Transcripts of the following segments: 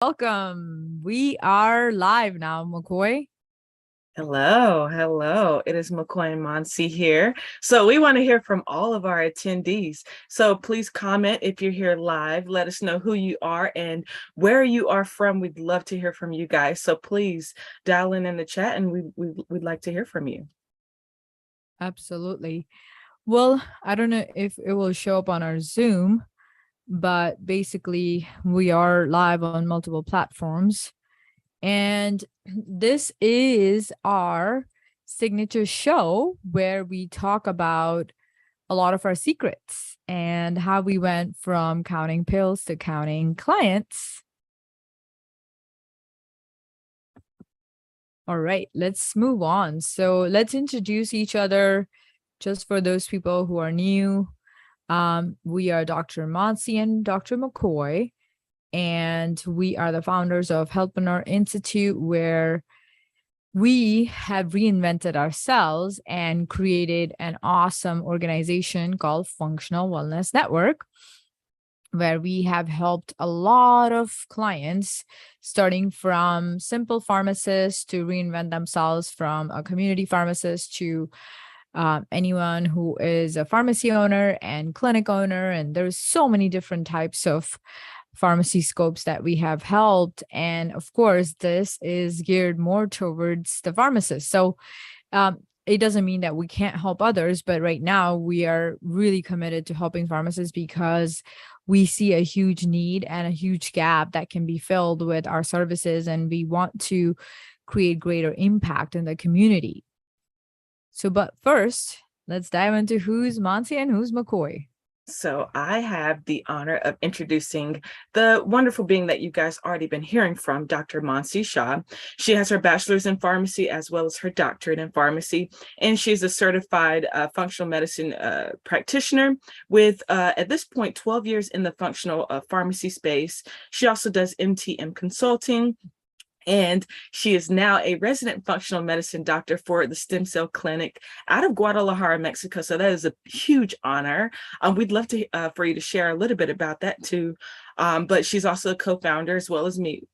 Welcome. We are live now, McCoy. Hello. It is McCoy and Mansi here. So we want to hear from all of our attendees. So please comment if you're here live. Let us know who you are and where you are from. We'd love to hear from you guys. So please dial in the chat, and we'd like to hear from you. Absolutely. Well, I don't know if it will show up on our Zoom, but basically we are live on multiple platforms. And this is our signature show where we talk about a lot of our secrets and how we went from counting pills to counting clients. All right, let's move on. So let's introduce each other just for those people who are new. We are Dr. Mansi and Dr. McCoy, and we are the founders of Powerpreneur Institute, where we have reinvented ourselves and created an awesome organization called Functional Wellness Network, where we have helped a lot of clients, starting from simple pharmacists to reinvent themselves, from a community pharmacist to anyone who is a pharmacy owner and clinic owner. And there's so many different types of pharmacy scopes that we have helped. And of course, this is geared more towards the pharmacist. So it doesn't mean that we can't help others, but right now we are really committed to helping pharmacists because we see a huge need and a huge gap that can be filled with our services, and we want to create greater impact in the community. So, but first, let's dive into who's Mansi and who's McCoy. So I have the honor of introducing the wonderful being that you guys already been hearing from, Dr. Mansi Shah. She has her bachelor's in pharmacy as well as her doctorate in pharmacy, and she's a certified functional medicine practitioner with, at this point, 12 years in the functional pharmacy space. She also does MTM consulting, and she is now a resident functional medicine doctor for the Stem Cell Clinic out of Guadalajara, Mexico. So that is a huge honor. We'd love to for you to share a little bit about that too. But she's also a co-founder, as well as me,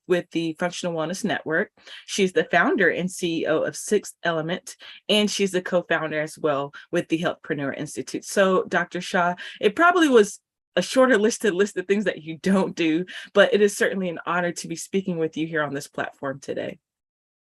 with the Functional Wellness Network. She's the founder and CEO of Sixth Element, and she's the co-founder as well with the Healthpreneur Institute. So Dr. Shah, it probably was a shorter list of things that you don't do, but it is certainly an honor to be speaking with you here on this platform today.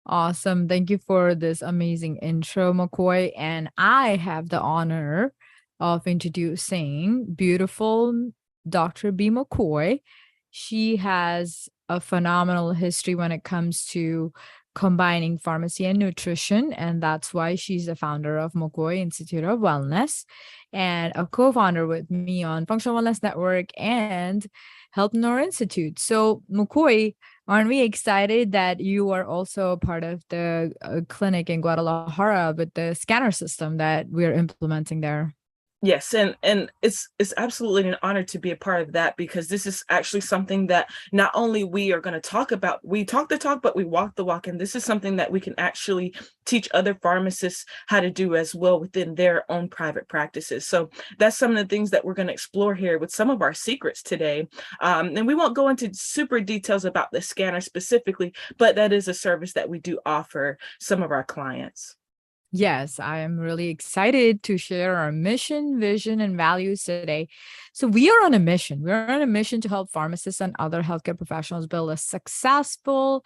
Awesome. Thank you for this amazing intro, McCoy. And I have the honor of introducing beautiful Dr. B. McCoy. She has a phenomenal history when it comes to combining pharmacy and nutrition, and that's why she's the founder of McCoy Institute of Wellness and a co-founder with me on Functional Wellness Network and Healthpreneur Institute. So, McCoy, aren't we excited that you are also a part of the clinic in Guadalajara with the scanner system that we're implementing there? Yes, and it's absolutely an honor to be a part of that, because this is actually something that not only we are going to talk about, we talk the talk, but we walk the walk. And this is something that we can actually teach other pharmacists how to do as well within their own private practices. So that's some of the things that we're going to explore here with some of our secrets today. And we won't go into super details about the scanner specifically, but that is a service that we do offer some of our clients. Yes, I am really excited to share our mission, vision, and values today. So, we are on a mission. We're on a mission to help pharmacists and other healthcare professionals build a successful,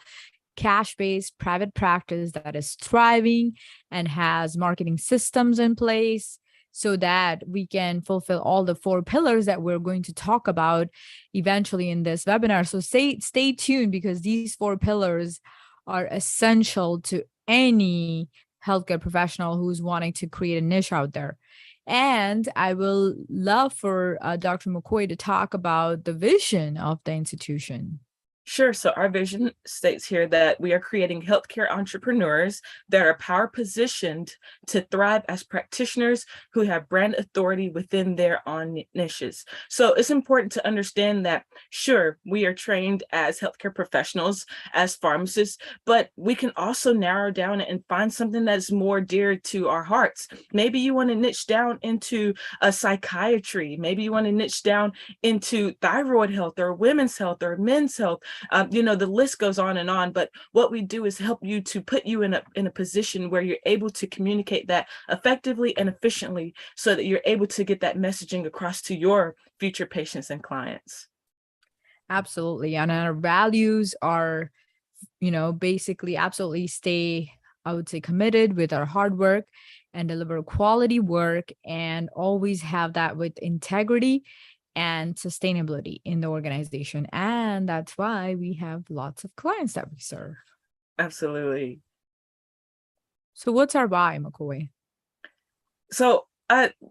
cash based private practice that is thriving and has marketing systems in place so that we can fulfill all the 4 pillars that we're going to talk about eventually in this webinar. So, stay tuned, because these 4 pillars are essential to any healthcare professional who's wanting to create a niche out there. And I will love for Dr. McCoy to talk about the vision of the institution. Sure. So our vision states here that we are creating healthcare entrepreneurs that are power positioned to thrive as practitioners who have brand authority within their own niches. So it's important to understand that, sure, we are trained as healthcare professionals, as pharmacists, but we can also narrow down and find something that's more dear to our hearts. Maybe you want to niche down into a psychiatry. Maybe you want to niche down into thyroid health or women's health or men's health. The list goes on and on, but what we do is help you to put you in a position where you're able to communicate that effectively and efficiently so that you're able to get that messaging across to your future patients and clients. Absolutely. And our values are, basically absolutely stay, I would say, committed with our hard work and deliver quality work and always have that with integrity and sustainability in the organization. And that's why we have lots of clients that we serve. Absolutely. So what's our why, McCoy? So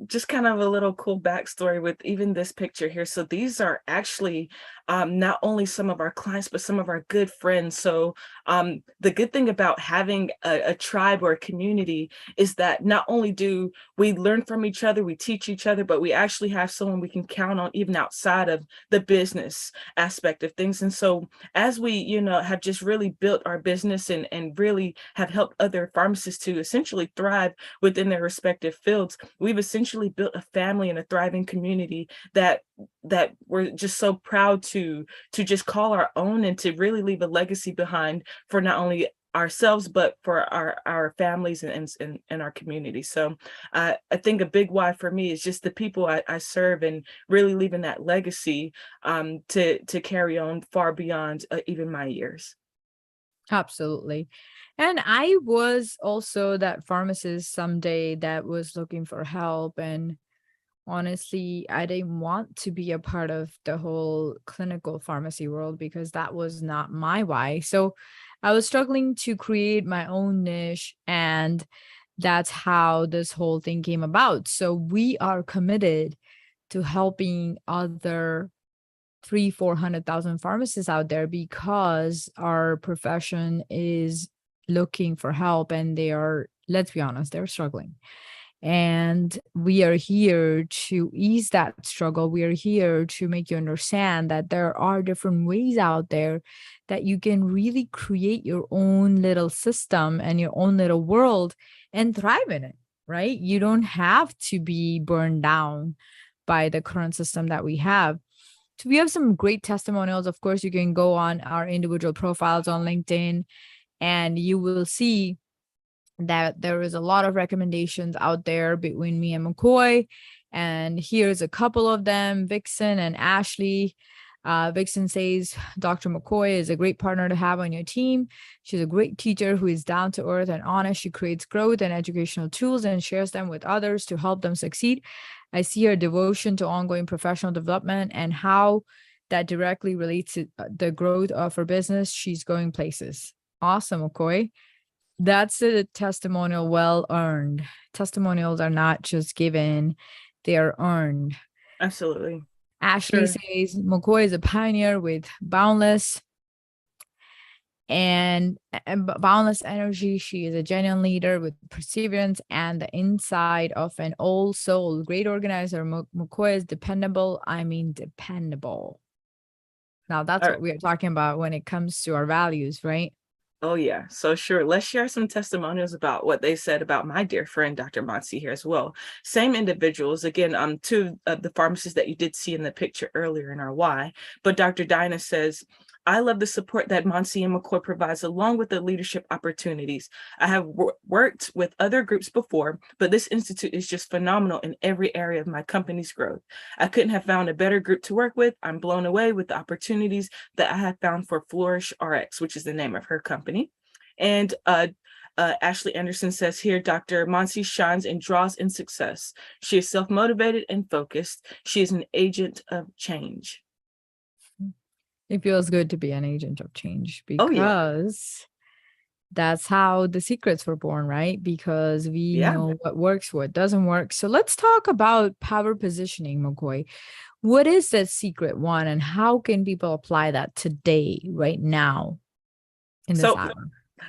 just kind of a little cool backstory with even this picture here. So these are actually not only some of our clients, but some of our good friends. So the good thing about having a tribe or a community is that not only do we learn from each other, we teach each other, but we actually have someone we can count on even outside of the business aspect of things. And so as we, have just really built our business and really have helped other pharmacists to essentially thrive within their respective fields, we've essentially built a family and a thriving community that we're just so proud to just call our own and to really leave a legacy behind for not only ourselves but for our families and our community. So I think a big why for me is just the people I serve and really leaving that legacy to carry on far beyond even my years. Absolutely. And I was also that pharmacist someday that was looking for help. And honestly, I didn't want to be a part of the whole clinical pharmacy world because that was not my why. So I was struggling to create my own niche, and that's how this whole thing came about. So we are committed to helping other 400,000 pharmacists out there because our profession is looking for help and they are, let's be honest, they're struggling. And we are here to ease that struggle. We are here to make you understand that there are different ways out there that you can really create your own little system and your own little world and thrive in it, right? You don't have to be burned down by the current system that we have. So we have some great testimonials. Of course, you can go on our individual profiles on LinkedIn and you will see that there is a lot of recommendations out there between me and McCoy. And here's a couple of them, Vixen and Ashley. Vixen says, Dr. McCoy is a great partner to have on your team. She's a great teacher who is down to earth and honest. She creates growth and educational tools and shares them with others to help them succeed. I see her devotion to ongoing professional development and how that directly relates to the growth of her business. She's going places. Awesome, McCoy. That's a testimonial well earned. Testimonials are not just given, they are earned. Absolutely. Ashley Sure. says McCoy is a pioneer with boundless boundless energy. She is a genuine leader with perseverance and the inside of an old soul. Great organizer. McCoy is dependable. I mean, dependable. Now that's what we are talking about when it comes to our values, right? Oh, yeah. So sure. Let's share some testimonials about what they said about my dear friend, Dr. Mansi here as well. Same individuals, again, two of the pharmacists that you did see in the picture earlier in our why. But Dr. Dinah says, I love the support that Mansi and McCoy provides along with the leadership opportunities. I have worked with other groups before, but this institute is just phenomenal in every area of my company's growth. I couldn't have found a better group to work with. I'm blown away with the opportunities that I have found for Flourish RX, which is the name of her company. And Ashley Anderson says here, Dr. Mansi shines and draws in success. She is self-motivated and focused. She is an agent of change. It feels good to be an agent of change because that's how the secrets were born, right? Because we know what works, what doesn't work. So let's talk about power positioning, McCoy. What is that secret one and how can people apply that today, right now in this hour?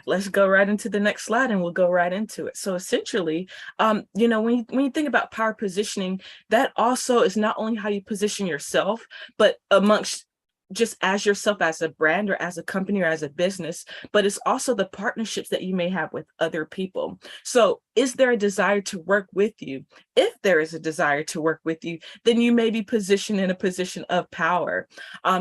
Let's go right into the next slide and we'll go right into it. So essentially, when you think about power positioning, that also is not only how you position yourself, but amongst just as yourself, as a brand or as a company or as a business, but it's also the partnerships that you may have with other people. So is there a desire to work with you? If there is a desire to work with you, then you may be positioned in a position of power.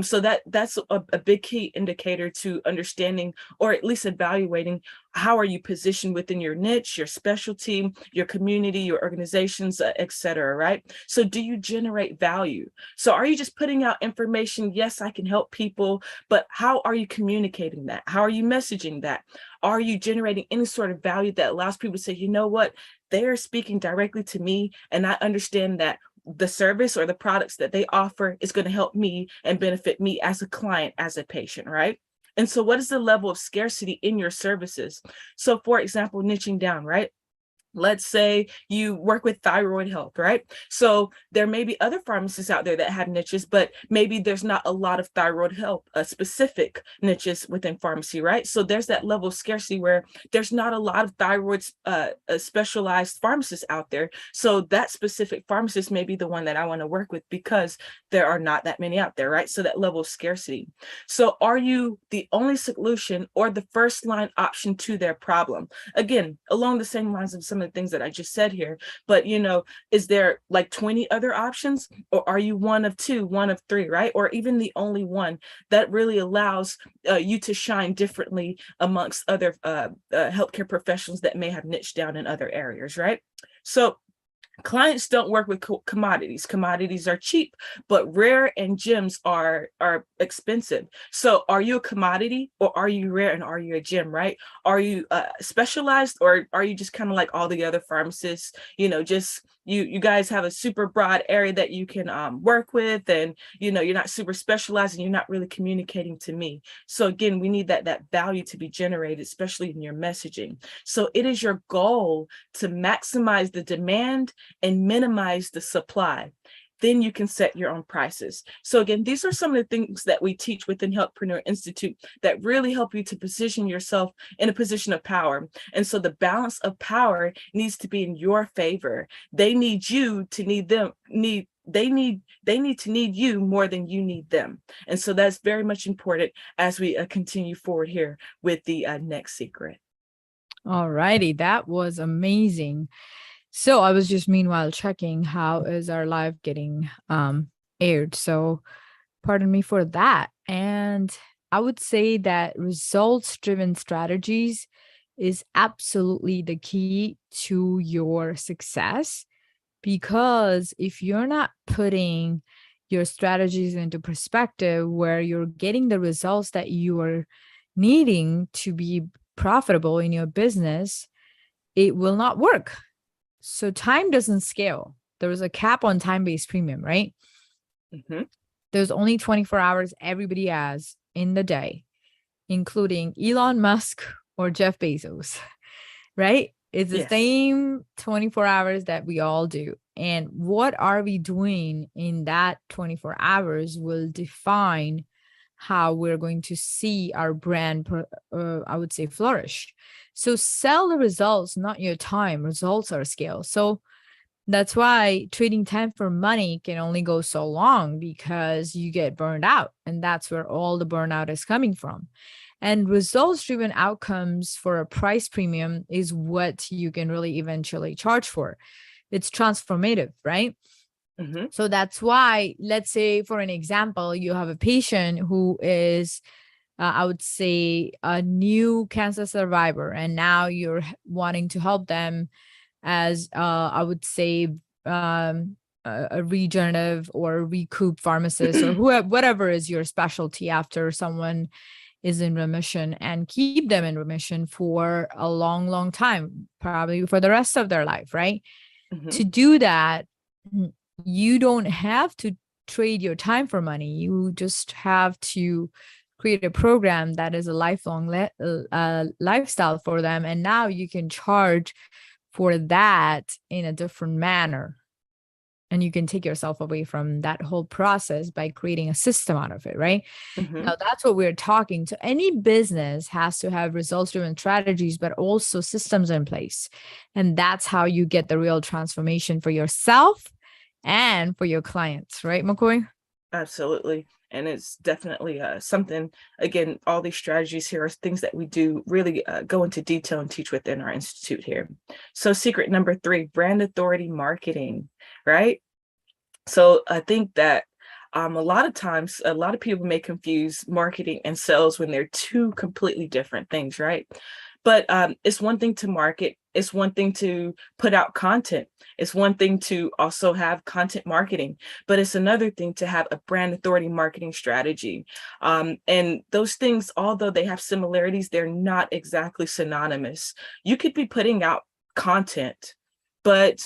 So that's a big key indicator to understanding, or at least evaluating, how are you positioned within your niche, your specialty, your community, your organizations, et cetera, right? So do you generate value? So are you just putting out information? Yes, I can help people, but how are you communicating that? How are you messaging that? Are you generating any sort of value that allows people to say, you know what, they are speaking directly to me, and I understand that the service or the products that they offer is going to help me and benefit me as a client, as a patient, right? And so what is the level of scarcity in your services? So for example, niching down, right? Let's say you work with thyroid health, right? So there may be other pharmacists out there that have niches, but maybe there's not a lot of thyroid health specific niches within pharmacy, right? So there's that level of scarcity where there's not a lot of thyroid specialized pharmacists out there. So that specific pharmacist may be the one that I want to work with because there are not that many out there, right? So that level of scarcity. So are you the only solution or the first line option to their problem? Again, along the same lines of some of the things that I just said here, but is there like 20 other options, or are you one of two, one of three, right? Or even the only one that really allows you to shine differently amongst other healthcare professionals that may have niched down in other areas, right? So clients don't work with commodities. Commodities are cheap, but rare and gems are expensive. So are you a commodity, or are you rare, and are you a gem, right? Are you specialized, or are you just kind of like all the other pharmacists, just you guys have a super broad area that you can work with, and you're not super specialized and you're not really communicating to me. So again, we need that value to be generated, especially in your messaging. So it is your goal to maximize the demand and minimize the supply. Then you can set your own prices. So again, these are some of the things that we teach within Healthpreneur Institute that really help you to position yourself in a position of power. And so the balance of power needs to be in your favor. They need you to need them, they need to need you more than you need them. And so that's very much important as we continue forward here with the next secret. All righty, that was amazing. So I was just meanwhile checking how is our live getting aired. So pardon me for that. And I would say that results-driven strategies is absolutely the key to your success, because if you're not putting your strategies into perspective where you're getting the results that you are needing to be profitable in your business, it will not work. So time doesn't scale. There is a cap on time-based premium, right? Mm-hmm. There's only 24 hours everybody has in the day, including Elon Musk or Jeff Bezos, right? It's the same 24 hours that we all do. And what are we doing in that 24 hours will define how we're going to see our brand, I would say, flourish. So sell the results, not your time. Results are scale. So that's why trading time for money can only go so long, because you get burned out. And that's where all the burnout is coming from. And results-driven outcomes for a price premium is what you can really eventually charge for. It's transformative, right? Mm-hmm. So that's why, let's say, for an example, you have a patient who is, I would say, a new cancer survivor, and now you're wanting to help them as, I would say, a regenerative or recoup pharmacist or whoever, whatever is your specialty after someone is in remission, and keep them in remission for a long, long time, probably for the rest of their life, right? Mm-hmm. To do that, you don't have to trade your time for money. You just have to create a program that is a lifelong lifestyle for them. And now you can charge for that in a different manner. And you can take yourself away from that whole process by creating a system out of it, right? Mm-hmm. Now, that's what we're talking. So any business has to have results-driven strategies, but also systems in place. And that's how you get the real transformation for yourself and for your clients, right, McCoy? Absolutely. And it's definitely something, again, all these strategies here are things that we do really go into detail and teach within our institute here. So secret number 3, brand authority marketing, right? So I think that a lot of times, a lot of people may confuse marketing and sales when they're two completely different things, right? But it's one thing to market. It's one thing to put out content. It's one thing to also have content marketing, but it's another thing to have a brand authority marketing strategy. And those things, although they have similarities, they're not exactly synonymous. You could be putting out content, but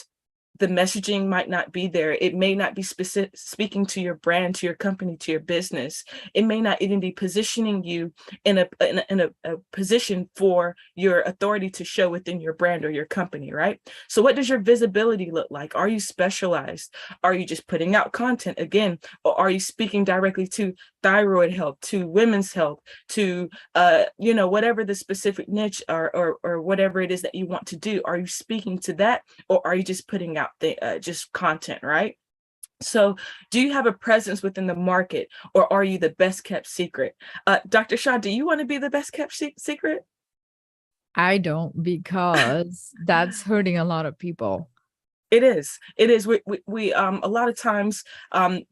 the messaging might not be there. It may not be speaking to your brand, to your company, to your business. It may not even be positioning you in a position for your authority to show within your brand or your company, right? So what does your visibility look like? Are you specialized? Are you just putting out content again? Or are you speaking directly to thyroid health, to women's health, to whatever the specific niche or whatever it is that you want to do? Are you speaking to that, or are you just putting out the just content, right? So do you have a presence within the market, or are you the best kept secret? Dr. Shah, do you want to be the best kept secret? I don't, because that's hurting a lot of people. It is. It is. We a lot of times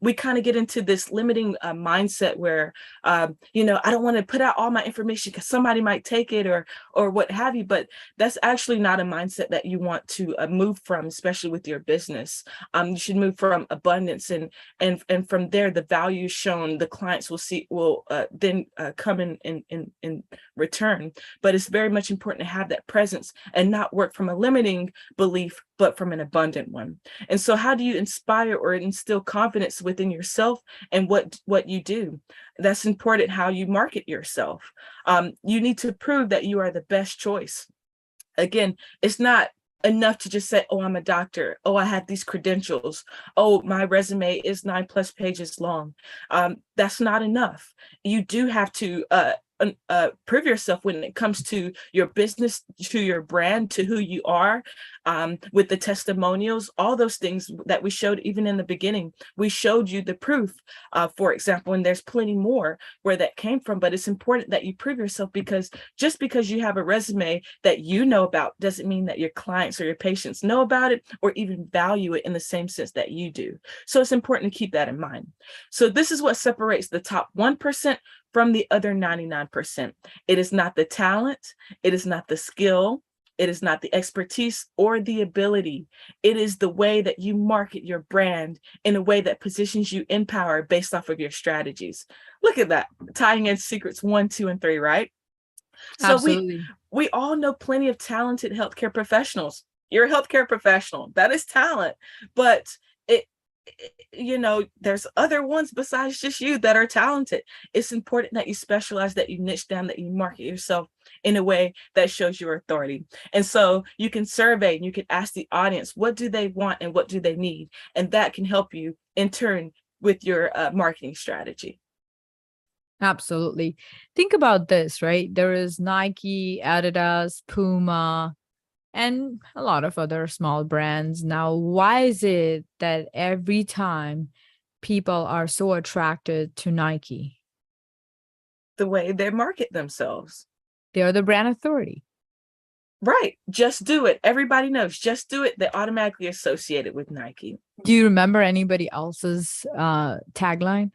we kind of get into this limiting mindset where I don't want to put out all my information because somebody might take it or what have you. But that's actually not a mindset that you want to move from, especially with your business. You should move from abundance, and from there, the value shown, the clients will then come in return. But it's very much important to have that presence and not work from a limiting belief, but from an abundant one. And so how do you inspire or instill confidence within yourself and what you do? That's important, how you market yourself. You need to prove that you are the best choice. Again, it's not enough to just say, oh, I'm a doctor. Oh, I have these credentials. Oh, my resume is 9+ pages long. That's not enough. You do have to prove yourself when it comes to your business, to your brand, to who you are, with the testimonials, all those things that we showed even in the beginning. We showed you the proof, for example, and there's plenty more where that came from. But it's important that you prove yourself, because just because you have a resume that you know about doesn't mean that your clients or your patients know about it or even value it in the same sense that you do. So it's important to keep that in mind. So this is what separates the top 1% from the other 99%. It is not the talent, it is not the skill, it is not the expertise or the ability. It is the way that you market your brand in a way that positions you in power based off of your strategies. Look at that, tying in secrets 1, 2, and 3, right? So Absolutely. we all know plenty of talented healthcare professionals. You're a healthcare professional, that is talent, but there's other ones besides just you that are talented. It's important that you specialize, that you niche down, that you market yourself in a way that shows your authority. And so you can survey and you can ask the audience, what do they want and what do they need? And that can help you in turn with your marketing strategy. Absolutely. Think about this, right? There is Nike, Adidas, Puma, and a lot of other small brands. Now, why is it that every time people are so attracted to Nike? The way they market themselves. They are the brand authority. Right. Just do it. Everybody knows. Just do it. They automatically associate it with Nike. Do you remember anybody else's tagline?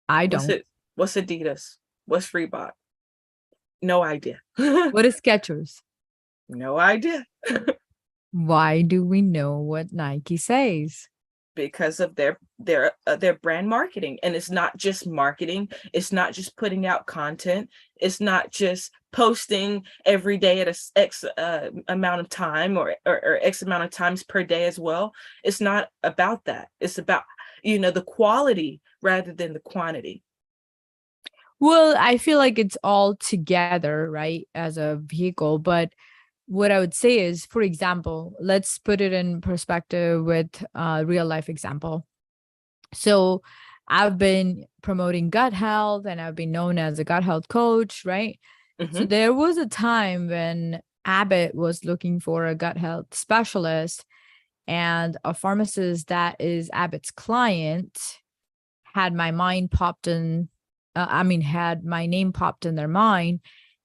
I What's don't. it? What's Adidas? What's Reebok? No idea. What is Skechers? No idea. Why do we know what Nike says? Because of their brand marketing. And it's not just marketing, it's not just putting out content, it's not just posting every day at a x amount of time or x amount of times per day as well. It's not about that. It's about the quality rather than the quantity. Well, I feel like it's all together, right, as a vehicle. But what I would say is, for example, let's put it in perspective with a real life example. So I've been promoting gut health and I've been known as a gut health coach, right? Mm-hmm. So there was a time when Abbott was looking for a gut health specialist, and a pharmacist that is Abbott's client had my mind popped in, had my name popped in their mind,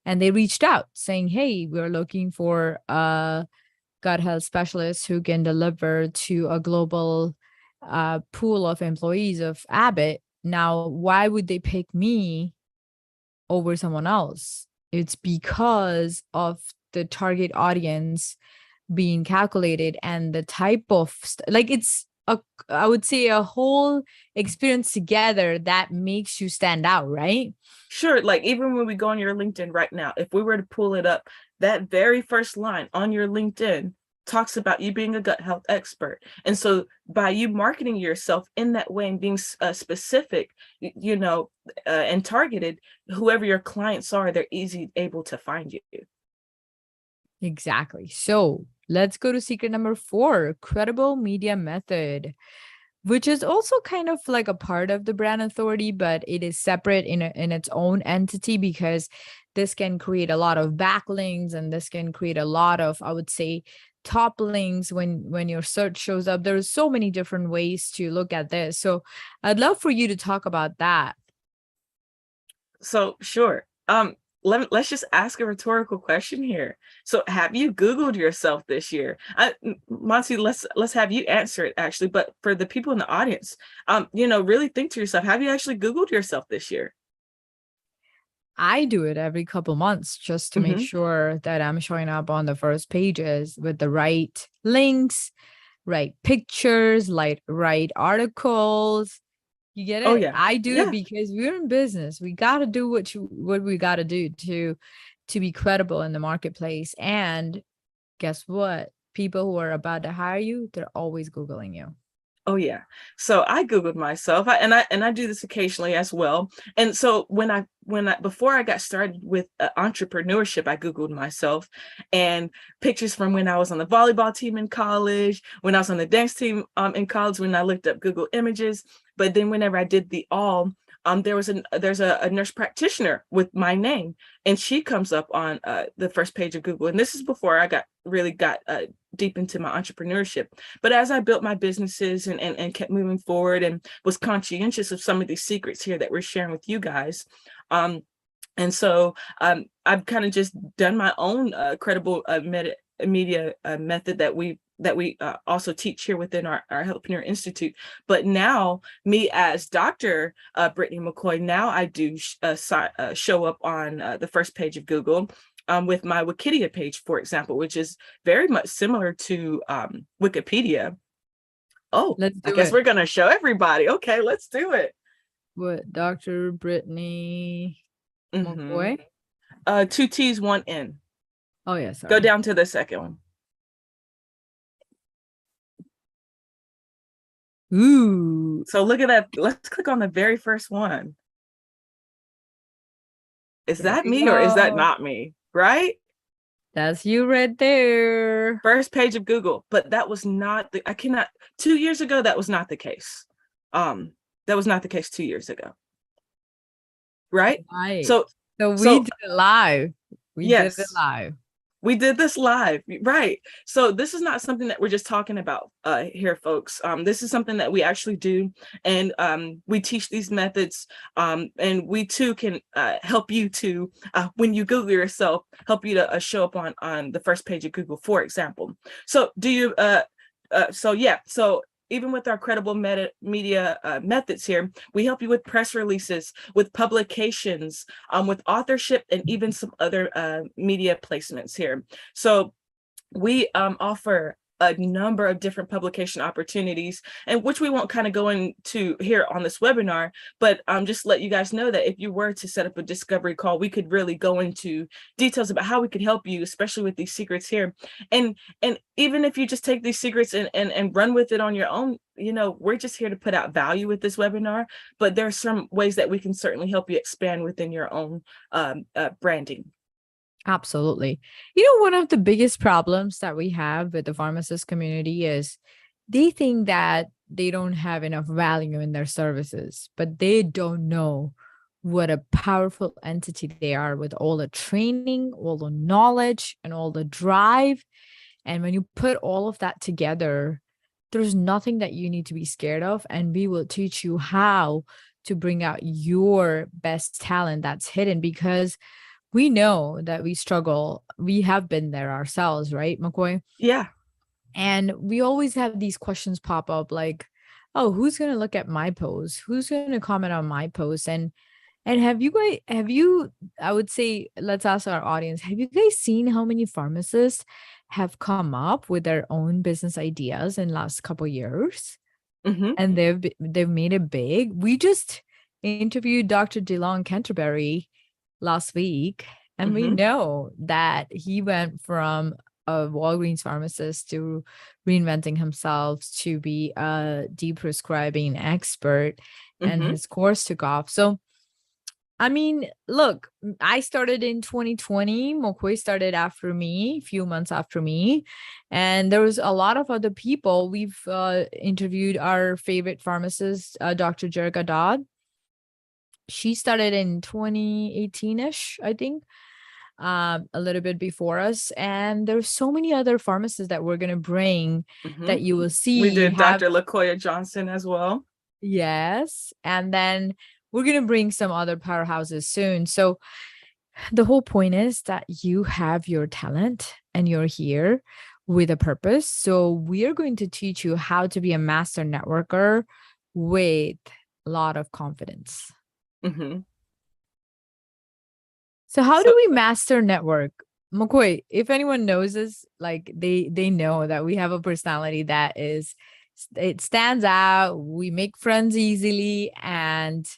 and they reached out saying, hey, we're looking for a gut health specialist who can deliver to a global pool of employees of Abbott. Now, why would they pick me over someone else? It's because of the target audience being calculated and the type of it's I would say a whole experience together that makes you stand out, right? Sure. Like even when we go on your LinkedIn right now, if we were to pull it up, that very first line on your LinkedIn talks about you being a gut health expert. And so by you marketing yourself in that way and being specific, and targeted, whoever your clients are, they're able to find you. Exactly. So let's go to secret number 4, credible media method, which is also kind of like a part of the brand authority, but it is separate in its own entity, because this can create a lot of backlinks, and this can create a lot of, I would say, top links when your search shows up. There's so many different ways to look at this. So I'd love for you to talk about that. So sure. Let's just ask a rhetorical question here. So have you Googled yourself this year? Mansi, let's have you answer it actually. But for the people in the audience, really think to yourself, have you actually Googled yourself this year? I do it every couple months just to make sure that I'm showing up on the first pages with the right links, right pictures, right articles. You get it? Oh yeah. I do it because we're in business. We got to do what we got to do to be credible in the marketplace. And guess what? People who are about to hire you, they're always Googling you. Oh yeah. So I Googled myself, and I do this occasionally as well. And so before I got started with entrepreneurship, I Googled myself, and pictures from when I was on the volleyball team in college, when I was on the dance team in college, when I looked up Google Images. But then whenever I did there's a nurse practitioner with my name, and she comes up on the first page of Google. And this is before I got deep into my entrepreneurship. But as I built my businesses and kept moving forward and was conscientious of some of these secrets here that we're sharing with you guys, and so I've kind of just done my own credible media method that we also teach here within our Healthpreneur Institute. But now, me as Dr. Brittany McCoy, now I do show up on the first page of Google with my Wikipedia page, for example, which is very much similar to Wikipedia. Oh, I guess we're going to show everybody. Okay, let's do it. What, Dr. Brittany McCoy? 2 T's, 1 N. Oh, yes. Yeah, go down to the second one. Ooh. So look at that. Let's click on the very first one. Is that me or is that not me? Right? That's you right there. First page of Google. But that was not 2 years ago, that was not the case. That was not the case 2 years ago. Right? So we did it live. We did it live. We did this live, right? So this is not something that we're just talking about here, folks. This is something that we actually do, and we teach these methods, and we too can help you to, when you Google yourself, help you to show up on the first page of Google, for example. So do you? So even with our credible media methods here, we help you with press releases, with publications, with authorship, and even some other media placements here. So we offer a number of different publication opportunities, and which we won't kind of go into here on this webinar, but just let you guys know that if you were to set up a discovery call, we could really go into details about how we could help you, especially with these secrets here. And even if you just take these secrets and run with it on your own, we're just here to put out value with this webinar, but there are some ways that we can certainly help you expand within your own branding. Absolutely. One of the biggest problems that we have with the pharmacist community is they think that they don't have enough value in their services, but they don't know what a powerful entity they are with all the training, all the knowledge, and all the drive. And when you put all of that together, there's nothing that you need to be scared of. And we will teach you how to bring out your best talent that's hidden, because we know that we struggle. We have been there ourselves, right, McCoy? Yeah. And we always have these questions pop up like, oh, who's going to look at my post? Who's going to comment on my post? And have you, I would say, let's ask our audience, have you guys seen how many pharmacists have come up with their own business ideas in last couple years? Mm-hmm. And they've made it big. We just interviewed Dr. DeLong Canterbury last week, and we Mm-hmm. know that he went from a Walgreens pharmacist to reinventing himself to be a deprescribing expert, and Mm-hmm. his course took off. So I mean, look, I started in 2020. McCoy started after me, a few months after me. And there was a lot of other people. We've interviewed our favorite pharmacist, Dr. Jerrica Dodd. She started in 2018-ish, I think, a little bit before us. And there's so many other pharmacists that we're going to bring Mm-hmm. that you will We see did have. Dr. LaKoya Johnson as well. Yes. And then we're going to bring some other powerhouses soon. So the whole point is that you have your talent and you're here with a purpose. So we are going to teach you how to be a master networker with a lot of confidence. Mm-hmm. So how So do we master network? McCoy, if anyone knows us, like they know that we have a personality that is, it stands out. We make friends easily, and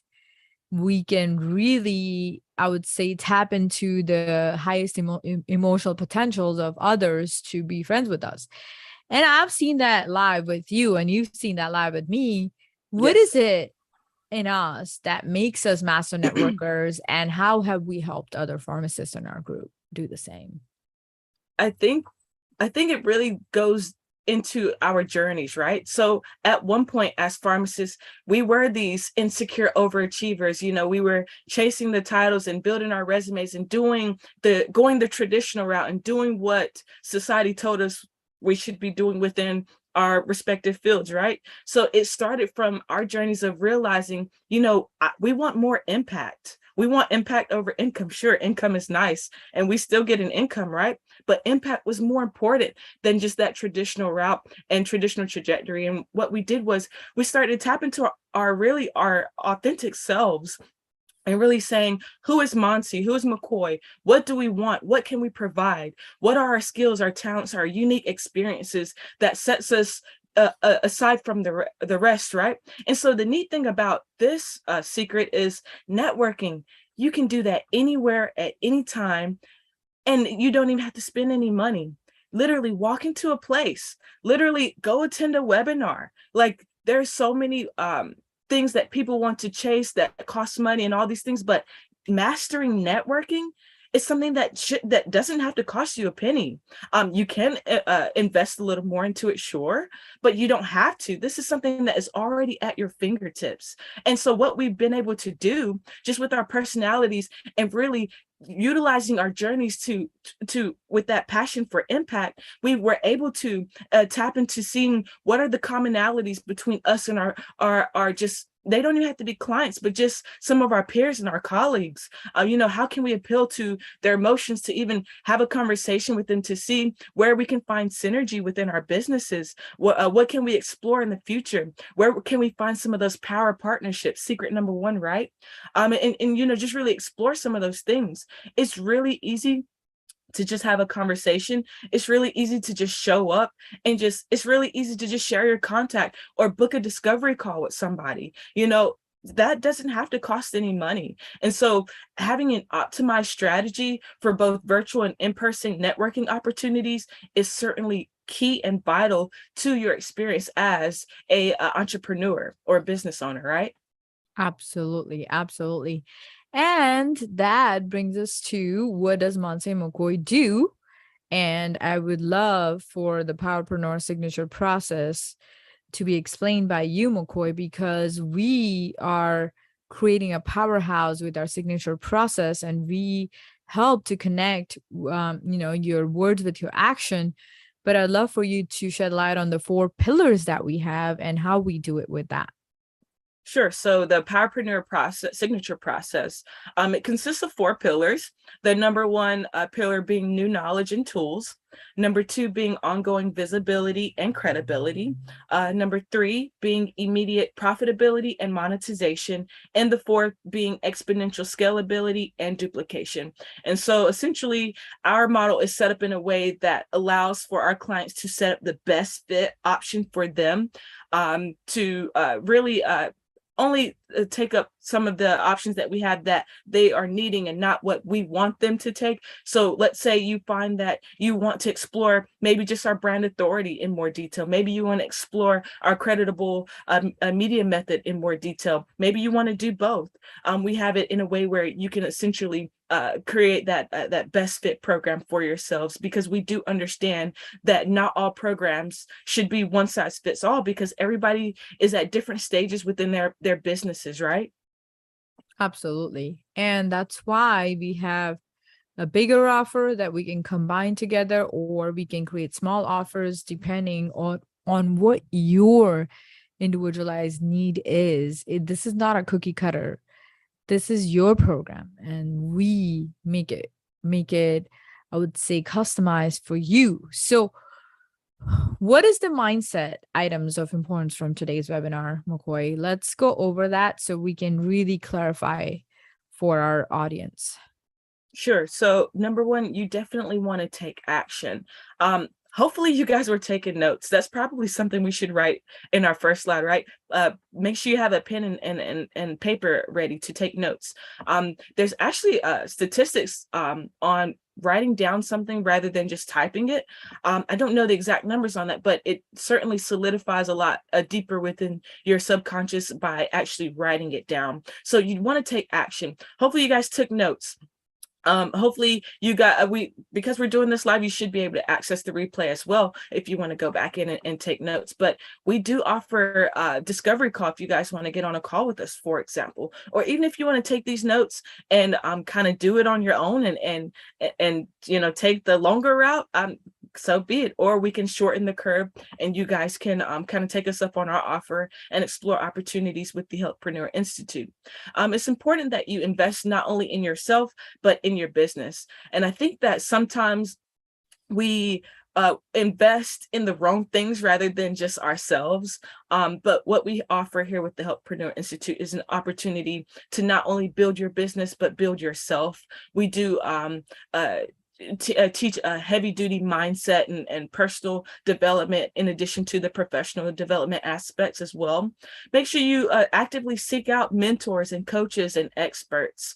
we can really, I would say, tap into the highest emotional potentials of others to be friends with us. And I've seen that live with you, and you've seen that live with me. What is yes. it in us that makes us master networkers, and how have we helped other pharmacists in our group do the same? I think it really goes into our journeys, right? So at one point as pharmacists, we were these insecure overachievers. We were chasing the titles and building our resumes and going the traditional route and doing what society told us we should be doing within our respective fields, right? So it started from our journeys of realizing, we want more impact. We want impact over income. Sure, income is nice and we still get an income, right? But impact was more important than just that traditional route and traditional trajectory. And what we did was we started to tap into our authentic selves and really saying, who is Mansi? Who is McCoy? What do we want? What can we provide? What are our skills, our talents, our unique experiences that sets us aside from the rest, right? And so the neat thing about this secret is networking. You can do that anywhere at any time, and you don't even have to spend any money. Literally walk into a place, literally go attend a webinar. Like there's so many things that people want to chase that cost money and all these things, but mastering networking is something that doesn't have to cost you a penny. You can invest a little more into it, sure, but you don't have to. This is something that is already at your fingertips. And so what we've been able to do just with our personalities and really utilizing our journeys to with that passion for impact, we were able to tap into seeing what are the commonalities between us and our just, they don't even have to be clients, but just some of our peers and our colleagues. How can we appeal to their emotions to even have a conversation with them to see where we can find synergy within our businesses? What can we explore in the future? Where can we find some of those power partnerships? Secret number one, right? And just really explore some of those things. It's really easy to just have a conversation. It's really easy to just show up and it's really easy to just share your contact or book a discovery call with somebody. That doesn't have to cost any money. And so having an optimized strategy for both virtual and in-person networking opportunities is certainly key and vital to your experience as a entrepreneur or a business owner, right? Absolutely, absolutely. And that brings us to, what does Mansi and McCoy do? And I would love for the Powerpreneur signature process to be explained by you, McCoy, because we are creating a powerhouse with our signature process, and we help to connect, your words with your action. but I'd love for you to shed light on the 4 pillars that we have and how we do it with that. Sure. So the Powerpreneur signature process, it consists of 4 pillars. The number one pillar being new knowledge and tools. Number 2 being ongoing visibility and credibility. Number 3 being immediate profitability and monetization. And the 4th being exponential scalability and duplication. And so essentially, our model is set up in a way that allows for our clients to set up the best fit option for them, to really only take up some of the options that we have that they are needing and not what we want them to take. So let's say you find that you want to explore maybe just our brand authority in more detail. Maybe you want to explore our creditable media method in more detail. Maybe you want to do both. We have it in a way where you can essentially create that best fit program for yourselves, because we do understand that not all programs should be one size fits all, because everybody is at different stages within their businesses, right? Absolutely. And that's why we have a bigger offer that we can combine together, or we can create small offers depending on what your individualized need is. This is not a cookie cutter. This is your program, and we make it, I would say, customized for you. So what is the mindset items of importance from today's webinar, McCoy? Let's go over that so we can really clarify for our audience. Sure. So number 1, you definitely want to take action. Hopefully you guys were taking notes. That's probably something we should write in our first slide, right? Make sure you have a pen and paper ready to take notes. There's actually statistics on writing down something rather than just typing it. I don't know the exact numbers on that, but it certainly solidifies a lot deeper within your subconscious by actually writing it down. So you want to take action. Hopefully you guys took notes. Hopefully you got because we're doing this live, you should be able to access the replay as well if you want to go back in and take notes. But we do offer a discovery call if you guys want to get on a call with us, for example, or even if you want to take these notes and kind of do it on your own and take the longer route, so be it. Or we can shorten the curve and you guys can kind of take us up on our offer and explore opportunities with the Healthpreneur Institute. It's important that you invest not only in yourself, but in your business. And I think that sometimes we invest in the wrong things rather than just ourselves. But what we offer here with the Healthpreneur Institute is an opportunity to not only build your business, but build yourself. We do teach a heavy-duty mindset and personal development in addition to the professional development aspects as well. Make sure you actively seek out mentors and coaches and experts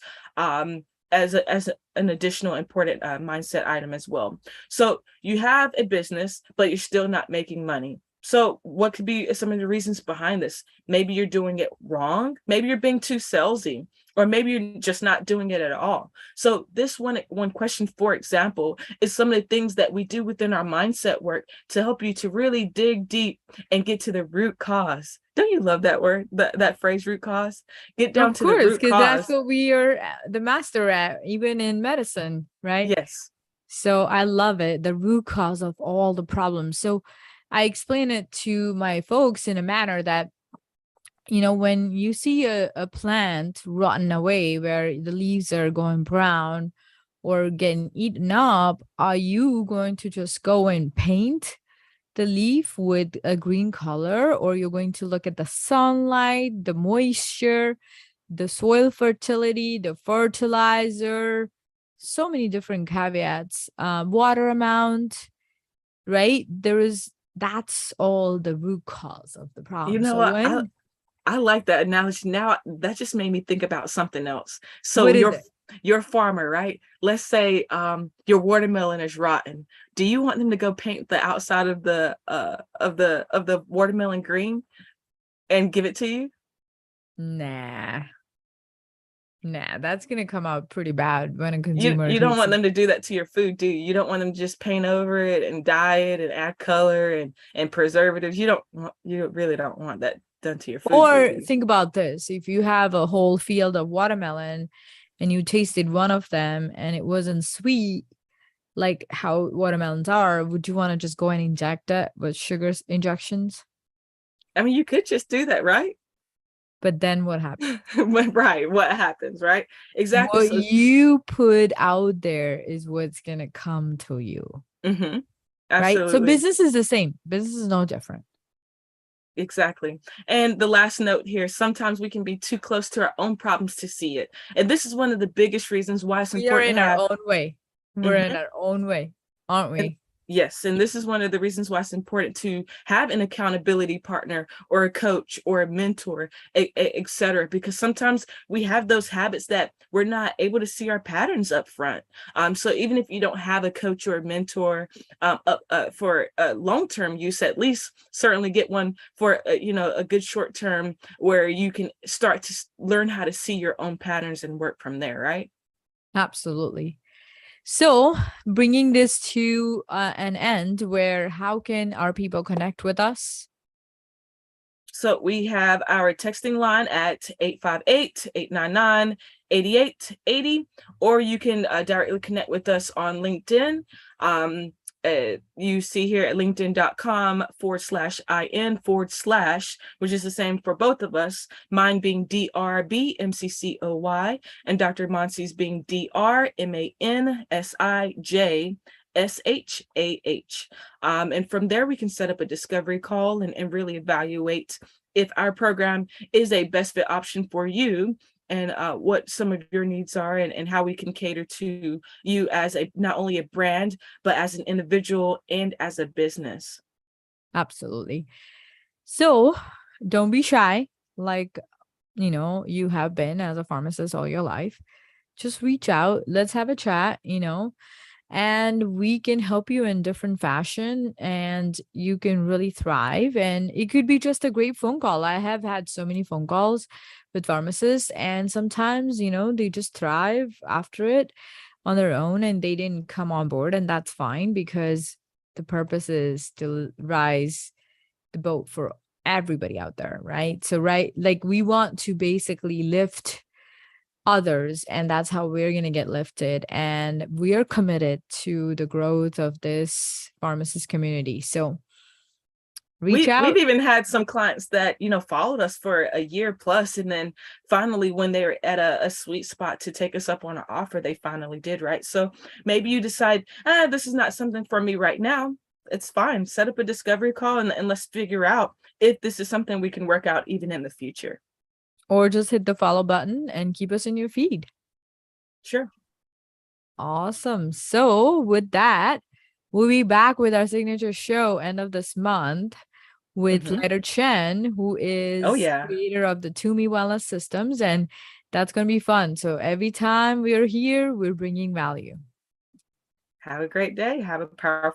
as an additional important mindset item as well. So you have a business, but you're still not making money. So what could be some of the reasons behind this? Maybe you're doing it wrong. Maybe you're being too salesy, or maybe you're just not doing it at all. So this one question, for example, is some of the things that we do within our mindset work to help you to really dig deep and get to the root cause. Don't you love that word, that phrase, root cause? Get down to the root cause. Because that's what we are the master at, even in medicine, right? Yes. So I love it, the root cause of all the problems. So I explain it to my folks in a manner that, when you see a plant rotten away where the leaves are going brown or getting eaten up, are you going to just go and paint the leaf with a green color, or you're going to look at the sunlight, the moisture, the soil fertility, the fertilizer, so many different caveats, water amount, right? That's all the root cause of the problem. I like that analogy. Now that just made me think about something else. So you're a farmer, right? Let's say your watermelon is rotten. Do you want them to go paint the outside of the watermelon green and give it to you? Nah, that's gonna come out pretty bad when a consumer. You don't want them to do that to your food, do you? You don't want them to just paint over it and dye it and add color and preservatives. You really don't want that done to your food. Or think about this: if you have a whole field of watermelon and you tasted one of them and it wasn't sweet, like how watermelons are, would you want to just go and inject it with sugar injections? I mean, you could just do that, right? But then what happens? Right. What happens, right? Exactly. What So, you put out there is what's going to come to you, mhm, right? So absolutely. business is the same. Business is no different. Exactly. And the last note here, sometimes we can be too close to our own problems to see it. And this is one of the biggest reasons why it's We are important in to our have. own way. We're in Mhm. our own way, aren't And we? yes, and this is one of the reasons why it's important to have an accountability partner or a coach or a mentor, et cetera, because sometimes we have those habits that we're not able to see our patterns up front. So even if you don't have a coach or a mentor for long-term use, at least certainly get one for a good short term where you can start to learn how to see your own patterns and work from there, right? Absolutely. So, bringing this to an end, where how can our people connect with us? So we have our texting line at 858-899-8880, or you can directly connect with us on LinkedIn. You see here at linkedin.com/in/, which is the same for both of us, mine being DRBMCCOY, and Dr. Mansi's being DRMANSIJSHAH. And from there, we can set up a discovery call and really evaluate if our program is a best fit option for you, and what some of your needs are, and how we can cater to you as a not only a brand, but as an individual and as a business. Absolutely. So, don't be shy, like, you have been as a pharmacist all your life. Just reach out. Let's have a chat, and we can help you in different fashion and you can really thrive. And it could be just a great phone call. I have had so many phone calls with pharmacists, and sometimes, they just thrive after it on their own and they didn't come on board. And that's fine, because the purpose is to rise the boat for everybody out there, right? So, right, like we want to basically lift others, and that's how we're going to get lifted, and we are committed to the growth of this pharmacist community. So reach We've out. even had some clients that followed us for a year plus, and then finally, when they're at a sweet spot to take us up on an offer, they finally did, right? So maybe you decide, this is not something for me right now. It's fine. Set up a discovery call, and let's figure out if this is something we can work out even in the future. Or just hit the follow button and keep us in your feed. Sure. Awesome. So with that, we'll be back with our signature show end of this month with Hmm. Lighter Chen, who Oh is yeah. creator of the To Me Wellness Systems, and that's going to be fun. So every time we are here, we're bringing value. Have a great day. Have a powerful